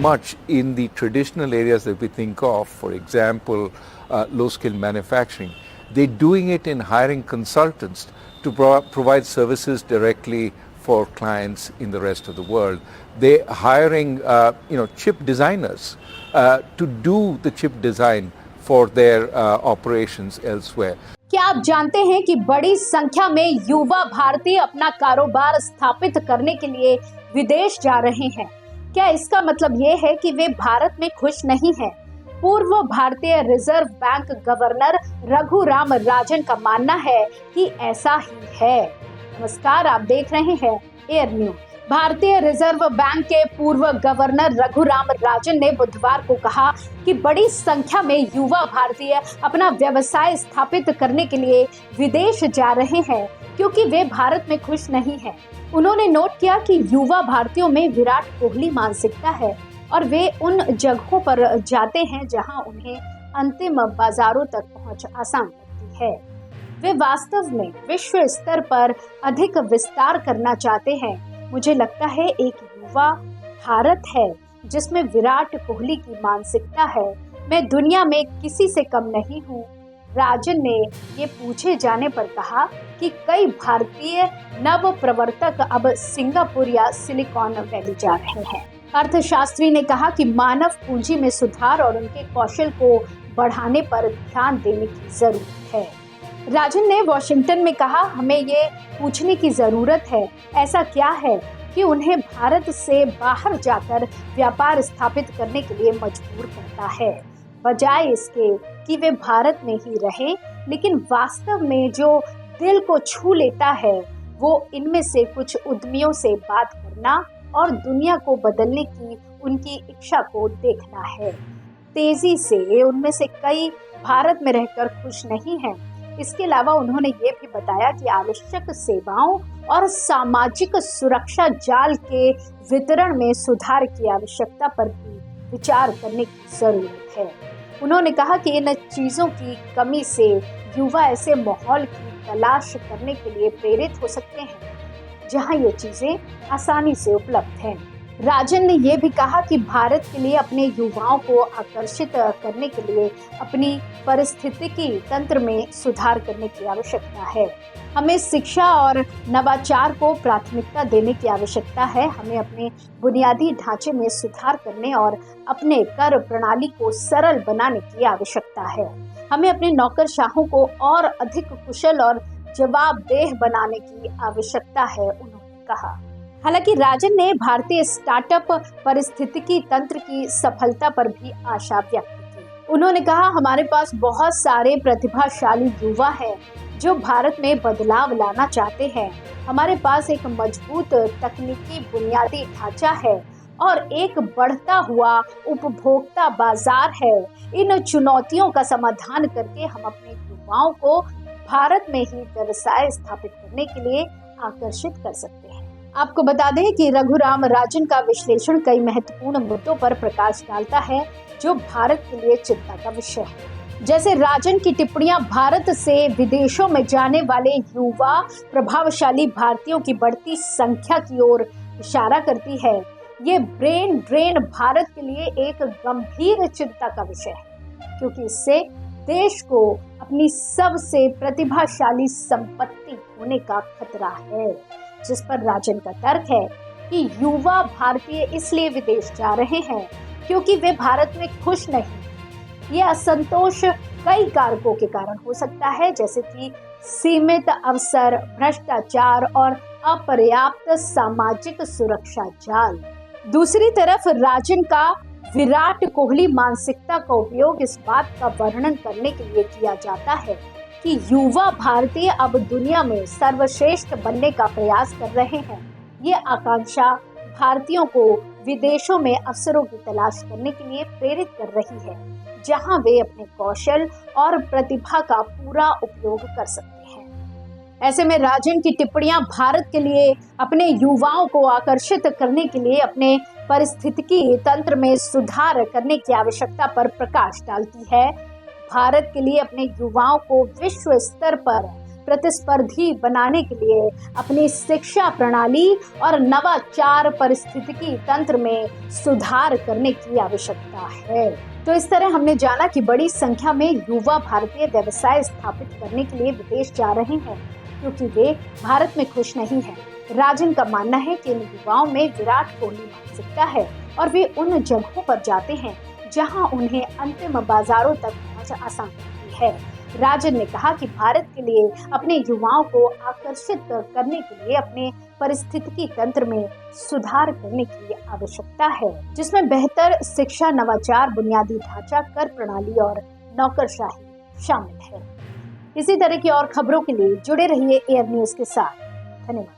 much in the traditional areas that we think of, for example, low-skill manufacturing. They're doing it in hiring consultants to provide services directly for clients in the rest of the world. They're hiring, chip designers to do the chip design for their operations elsewhere. क्या आप जानते हैं कि बड़ी संख्या में युवा भारतीय अपना कारोबार स्थापित करने के लिए विदेश जा रहे हैं? क्या इसका मतलब ये है कि वे भारत में खुश नहीं हैं? पूर्व भारतीय reserve bank governor Raghuram Rajan का मानना है कि ऐसा ही है। नमस्कार, आप देख रहे हैं एयर न्यूज। भारतीय रिजर्व बैंक के पूर्व गवर्नर रघुराम राजन ने बुधवार को कहा कि बड़ी संख्या में युवा भारतीय अपना व्यवसाय स्थापित करने के लिए विदेश जा रहे हैं क्योंकि वे भारत में खुश नहीं हैं। उन्होंने नोट किया कि युवा भारतीयों में विराट कोहली मानसिकता है और वे उन जगहों पर जाते हैं जहां उन्हें अंतिम बाजारों तक पहुंच आसान लगती है। वे वास्तव में विश्व स्तर पर अधिक विस्तार करना चाहते हैं। मुझे लगता है एक युवा भारत है जिसमें विराट कोहली की मानसिकता है। मैं दुनिया में किसी से कम नहीं हूँ। राजन ने ये पूछे जाने पर कहा कि कई भारतीय नव प्रवर्तक अब सिंगापुर या सिलिकॉन वैली जा रहे हैं। अर्थशास्त्री ने कहा कि मानव पूंजी में सुधार और उनके कौशल को बढ़ाने पर ध्यान देने की जरूरत है। राजन ने वॉशिंगटन में कहा, हमें ये पूछने की जरूरत है ऐसा क्या है कि उन्हें भारत से बाहर जाकर व्यापार स्थापित करने के लिए मजबूर करता है, बजाय इसके कि वे भारत में ही रहें। लेकिन वास्तव में जो दिल को छू लेता है वो इनमें से कुछ उद्यमियों से बात करना और दुनिया को बदलने की उनकी इच्छा को देखना है। तेजी से उनमें से कई भारत में रहकर खुश नहीं हैं। इसके अलावा उन्होंने ये भी बताया कि आवश्यक सेवाओं और सामाजिक सुरक्षा जाल के वितरण में सुधार की आवश्यकता पर भी विचार करने की जरूरत है। उन्होंने कहा कि इन चीजों की कमी से युवा ऐसे माहौल की तलाश करने के लिए प्रेरित हो सकते हैं जहां ये चीजें आसानी से उपलब्ध हैं। राजन ने यह भी कहा कि भारत के लिए अपने युवाओं को आकर्षित करने के लिए अपनी पारिस्थितिकी तंत्र में सुधार करने की आवश्यकता है। हमें शिक्षा और नवाचार को प्राथमिकता देने की आवश्यकता है। हमें अपने बुनियादी ढांचे में सुधार करने और अपने कर प्रणाली को सरल बनाने की आवश्यकता है। हमें अपने नौकरशाहों को और अधिक कुशल और जवाबदेह बनाने की आवश्यकता है, उन्होंने कहा। हालांकि राजन ने भारतीय स्टार्टअप पारिस्थितिकी तंत्र की सफलता पर भी आशा व्यक्त की। उन्होंने कहा, हमारे पास बहुत सारे प्रतिभाशाली युवा हैं जो भारत में बदलाव लाना चाहते हैं। हमारे पास एक मजबूत तकनीकी बुनियादी ढांचा है और एक बढ़ता हुआ उपभोक्ता बाजार है। इन चुनौतियों का समाधान करके हम अपने युवाओं को भारत में ही व्यवसाय स्थापित करने के लिए आकर्षित कर सकते हैं। आपको बता दें कि रघुराम राजन का विश्लेषण कई महत्वपूर्ण मुद्दों पर प्रकाश डालता है जो भारत के लिए चिंता का विषय है। जैसे राजन की टिप्पणियां भारत से विदेशों में जाने वाले युवा प्रभावशाली भारतीयों की बढ़ती संख्या की ओर इशारा करती है। ये ब्रेन ड्रेन भारत के लिए एक गंभीर चिंता का विषय है क्योंकि इससे देश को अपनी सबसे प्रतिभाशाली संपत्ति होने का खतरा है। जिस पर राजन का तर्क है कि युवा भारतीय इसलिए विदेश जा रहे हैं क्योंकि वे भारत में खुश नहीं। ये असंतोष कई कारकों के कारण हो सकता है, जैसे कि सीमित अवसर, भ्रष्टाचार और अपर्याप्त सामाजिक सुरक्षा जाल। दूसरी तरफ राजन का विराट कोहली मानसिकता का उपयोग इस बात का वर्णन करने के लिए किया जाता है कि युवा भारतीय अब दुनिया में सर्वश्रेष्ठ बनने का प्रयास कर रहे हैं। ये आकांक्षा भारतीयों को विदेशों में अवसरों की तलाश करने के लिए प्रेरित कर रही है, जहां वे अपने कौशल और प्रतिभा का पूरा उपयोग कर सकते हैं। ऐसे में राजन की टिप्पणियां भारत के लिए अपने युवाओं को आकर्षित करने के लिए अपने पारिस्थितिकी तंत्र में सुधार करने की आवश्यकता पर प्रकाश डालती है। भारत के लिए अपने युवाओं को विश्व स्तर पर प्रतिस्पर्धी बनाने के लिए अपनी शिक्षा प्रणाली और नवाचार पारिस्थितिकी तंत्र में सुधार करने की आवश्यकता है। तो इस तरह हमने जाना कि बड़ी संख्या में युवा भारतीय व्यवसाय स्थापित करने के लिए विदेश जा रहे हैं क्योंकि वे भारत में खुश नहीं हैं। राजन का मानना है कि इन युवाओं में विराट कोहली मानसिकता है और वे उन जगहों पर जाते हैं जहां उन्हें अंतिम बाजारों तक पहुंच आसान होती है। राजन ने कहा कि भारत के लिए अपने युवाओं को आकर्षित करने के लिए अपने पारिस्थितिकी तंत्र में सुधार करने की आवश्यकता है, जिसमें बेहतर शिक्षा, नवाचार, बुनियादी ढांचा, कर प्रणाली और नौकरशाही शामिल है। इसी तरह की और खबरों के लिए जुड़े रहिए एयर न्यूज के साथ। धन्यवाद।